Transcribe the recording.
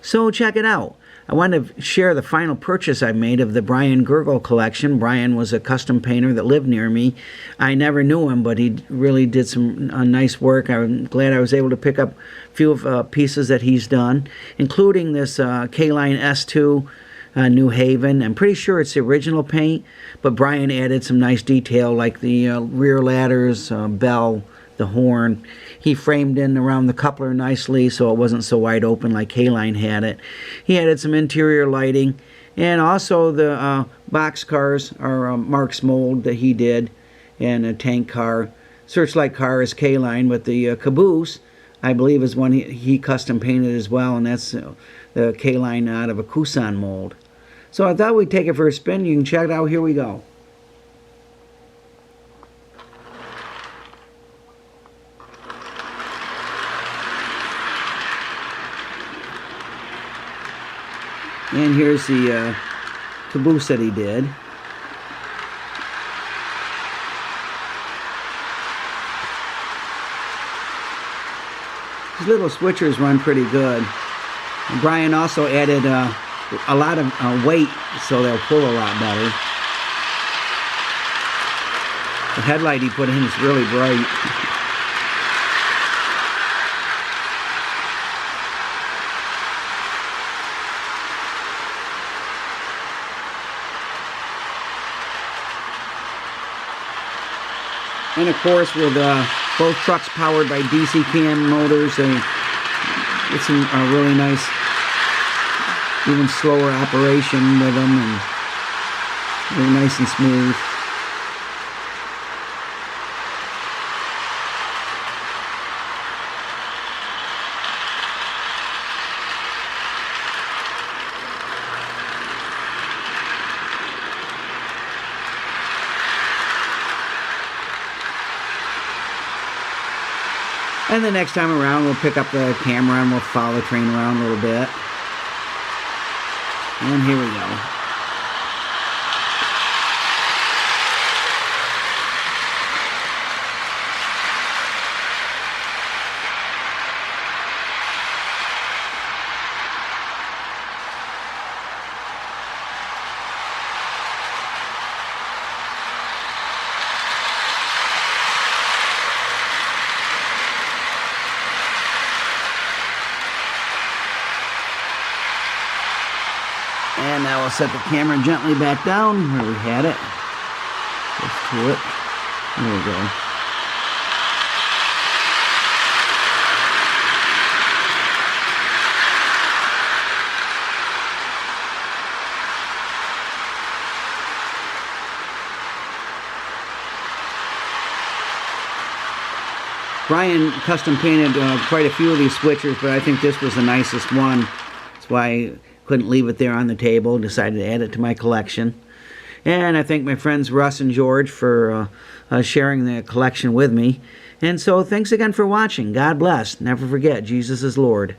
So check it out. I wanted to share the final purchase I made of the Brian Gergel collection. Brian was a custom painter that lived near me. I never knew him, but he really did some nice work. I'm glad I was able to pick up a few of pieces that he's done, including this K-Line S2 New Haven. I'm pretty sure it's the original paint, but Brian added some nice detail like the rear ladders, bell, the horn. He framed in around the coupler nicely so it wasn't so wide open like K-Line had it. He added some interior lighting, and also the box cars are Marx mold that he did, and a tank car. Searchlight car is K-Line, but the caboose, I believe, is one he custom painted as well, and that's the K-Line out of a Kusan mold. So I thought we'd take it for a spin. You can check it out. Here we go. And here's the caboose that he did. These little switchers run pretty good. And Brian also added a lot of weight so they'll pull a lot better. The headlight he put in is really bright. And of course, with both trucks powered by DC cam motors, it's a really nice, even slower operation with them, and really nice and smooth. And the next time around, we'll pick up the camera and we'll follow the train around a little bit. And here we go. And now we'll set the camera gently back down where we had it. Just to it. There we go. Brian custom painted quite a few of these switchers, but I think this was the nicest one. That's why I couldn't leave it there on the table. Decided to add it to my collection. And I thank my friends Russ and George for sharing the collection with me. And so thanks again for watching. God bless. Never forget, Jesus is Lord.